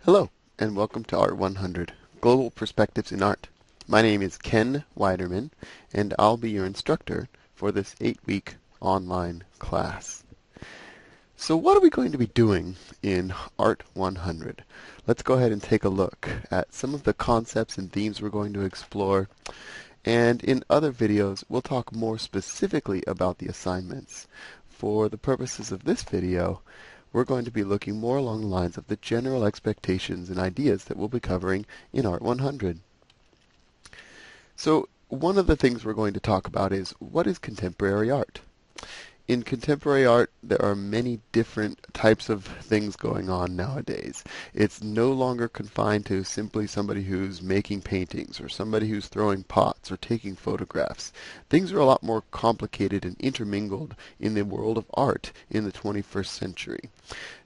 Hello, and welcome to Art 100, Global Perspectives in Art. My name is Ken Weiderman, and I'll be your instructor for this 8-week online class. So what are we going to be doing in Art 100? Let's go ahead and take a look at some of the concepts and themes we're going to explore, and in other videos, we'll talk more specifically about the assignments. For the purposes of this video, we're going to be looking more along the lines of the general expectations and ideas that we'll be covering in Art 100. So one of the things we're going to talk about is what is contemporary art? In contemporary art, there are many different types of things going on nowadays. It's no longer confined to simply somebody who's making paintings or somebody who's throwing pots or taking photographs. Things are a lot more complicated and intermingled in the world of art in the 21st century.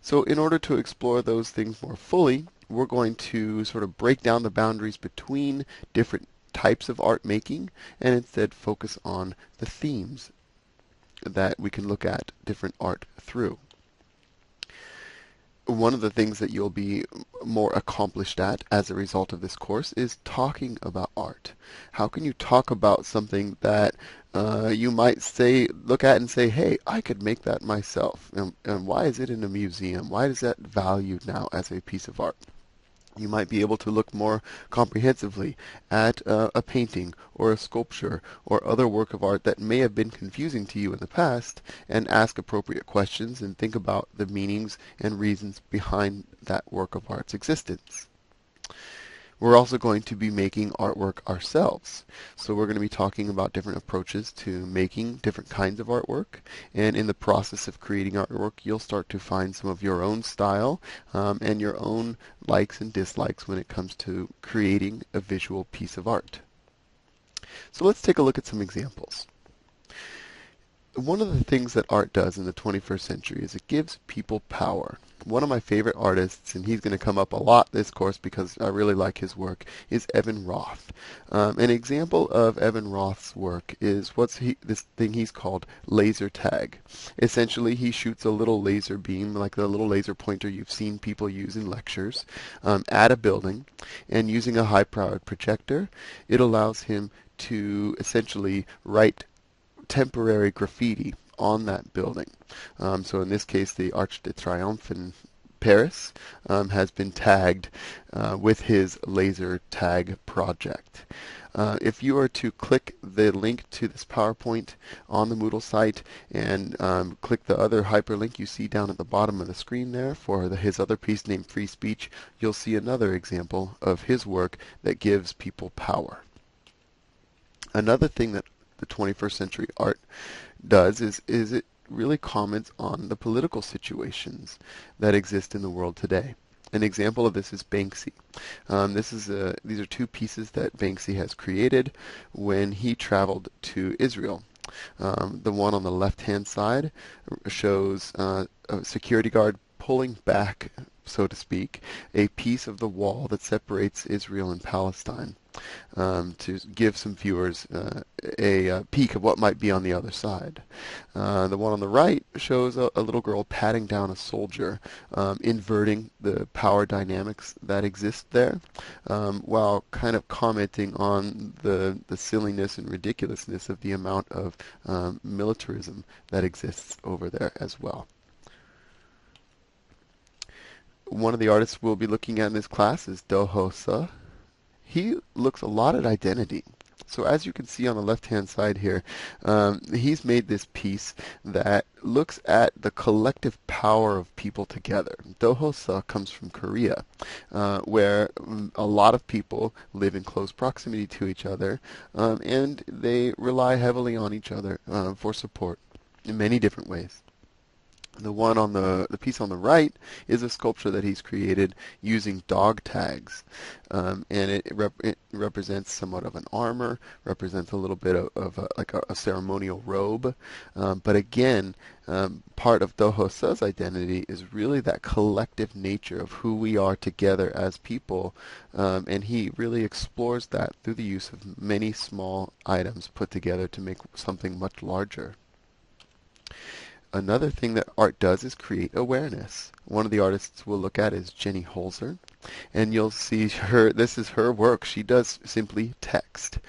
So in order to explore those things more fully, we're going to sort of break down the boundaries between different types of art making and instead focus on the themes that we can look at different art through. One of the things that you'll be more accomplished at as a result of this course is talking about art. How can you talk about something that you might look at and say, hey, I could make that myself. And why is it in a museum? Why is that valued now as a piece of art? You might be able to look more comprehensively at a painting or a sculpture or other work of art that may have been confusing to you in the past and ask appropriate questions and think about the meanings and reasons behind that work of art's existence. We're also going to be making artwork ourselves. So we're going to be talking about different approaches to making different kinds of artwork. And in the process of creating artwork, you'll start to find some of your own style and your own likes and dislikes when it comes to creating a visual piece of art. So let's take a look at some examples. One of the things that art does in the 21st century is it gives people power. One of my favorite artists, and he's going to come up a lot this course because I really like his work, is Evan Roth. An example of Evan Roth's work is this thing he's called laser tag. Essentially, he shoots a little laser beam, like the little laser pointer you've seen people use in lectures, at a building, and using a high-powered projector, it allows him to essentially write temporary graffiti on that building. So in this case, the Arc de Triomphe in Paris has been tagged with his laser tag project. If you are to click the link to this PowerPoint on the Moodle site and click the other hyperlink you see down at the bottom of the screen there for his other piece named Free Speech, you'll see another example of his work that gives people power. Another thing that the 21st century art does is it really comments on the political situations that exist in the world today. An example of this is Banksy. These are two pieces that Banksy has created when he traveled to Israel. The one on the left-hand side shows a security guard pulling back, so to speak, a piece of the wall that separates Israel and Palestine. To give some viewers a peek of what might be on the other side. The one on the right shows a little girl patting down a soldier, inverting the power dynamics that exist there, while kind of commenting on the silliness and ridiculousness of the amount of militarism that exists over there as well. One of the artists we'll be looking at in this class is Do Ho Suh. He looks a lot at identity. So as you can see on the left-hand side here, he's made this piece that looks at the collective power of people together. Do Ho Suh comes from Korea, where a lot of people live in close proximity to each other, and they rely heavily on each other for support in many different ways. The one on the piece on the right is a sculpture that he's created using dog tags, and it represents somewhat of an armor, represents a little bit of like a ceremonial robe, but again, part of Do Ho Suh's identity is really that collective nature of who we are together as people, and he really explores that through the use of many small items put together to make something much larger. Another thing that art does is create awareness. One of the artists we'll look at is Jenny Holzer. And you'll see her, this is her work. She does simply text.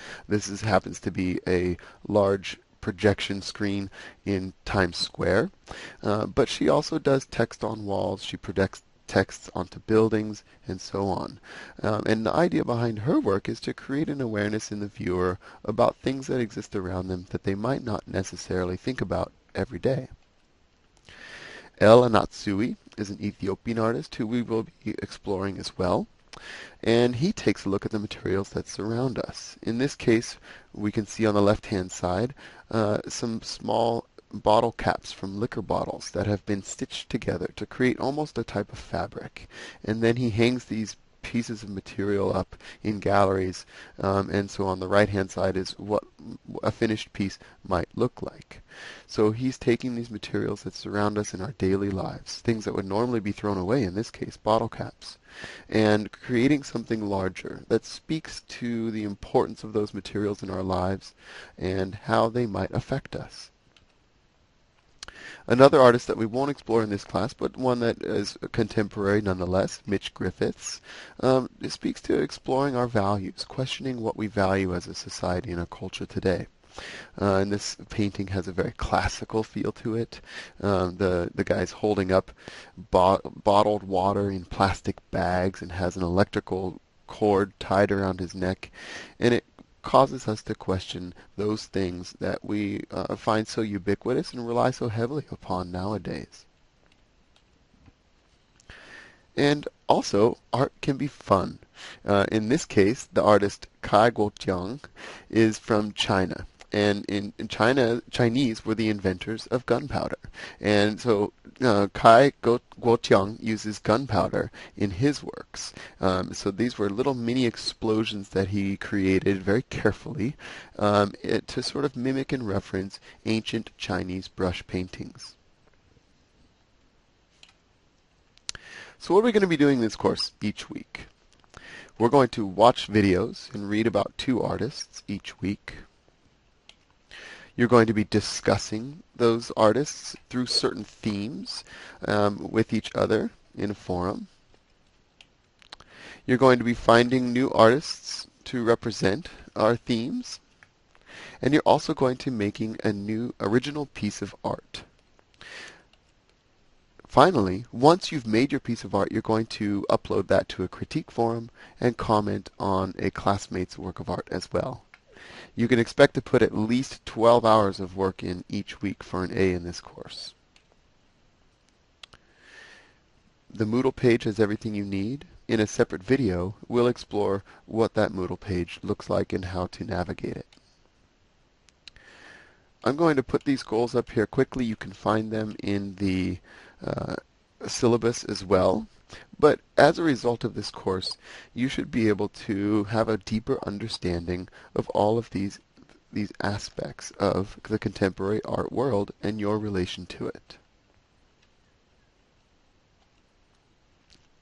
Happens to be a large projection screen in Times Square. But she also does text on walls. She projects texts onto buildings and so on. And the idea behind her work is to create an awareness in the viewer about things that exist around them that they might not necessarily think about every day. El Anatsui is an Ethiopian artist who we will be exploring as well. And he takes a look at the materials that surround us. In this case, we can see on the left-hand side some small bottle caps from liquor bottles that have been stitched together to create almost a type of fabric. And then he hangs these pieces of material up in galleries, and so on the right-hand side is what a finished piece might look like. So he's taking these materials that surround us in our daily lives, things that would normally be thrown away, in this case bottle caps, and creating something larger that speaks to the importance of those materials in our lives and how they might affect us. Another artist that we won't explore in this class, but one that is contemporary nonetheless, Mitch Griffiths, it speaks to exploring our values, questioning what we value as a society and a culture today. And this painting has a very classical feel to it. The guy's holding up bottled water in plastic bags and has an electrical cord tied around his neck, and it causes us to question those things that we find so ubiquitous and rely so heavily upon nowadays. And also, art can be fun. In this case, the artist Kai Guoqiang is from China. And in China, Chinese were the inventors of gunpowder. And so Kai Guoqiang uses gunpowder in his works. So these were little mini explosions that he created very carefully to sort of mimic and reference ancient Chinese brush paintings. So what are we going to be doing in this course each week? We're going to watch videos and read about 2 artists each week. You're going to be discussing those artists through certain themes with each other in a forum. You're going to be finding new artists to represent our themes. And you're also going to be making a new original piece of art. Finally, once you've made your piece of art, you're going to upload that to a critique forum and comment on a classmate's work of art as well. You can expect to put at least 12 hours of work in each week for an A in this course. The Moodle page has everything you need. In a separate video, we'll explore what that Moodle page looks like and how to navigate it. I'm going to put these goals up here quickly. You can find them in the syllabus as well. But as a result of this course, you should be able to have a deeper understanding of all of these aspects of the contemporary art world and your relation to it.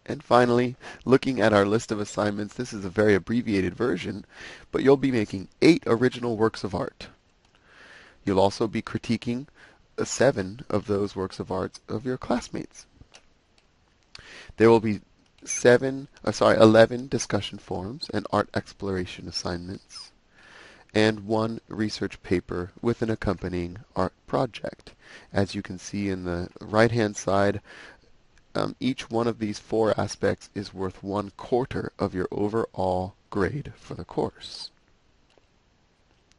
And finally, looking at our list of assignments, this is a very abbreviated version, but you'll be making 8 original works of art. You'll also be critiquing 7 of those works of art of your classmates. There will be 11 discussion forums and art exploration assignments, and 1 research paper with an accompanying art project. As you can see in the right-hand side, each one of these 4 aspects is worth 1/4 of your overall grade for the course.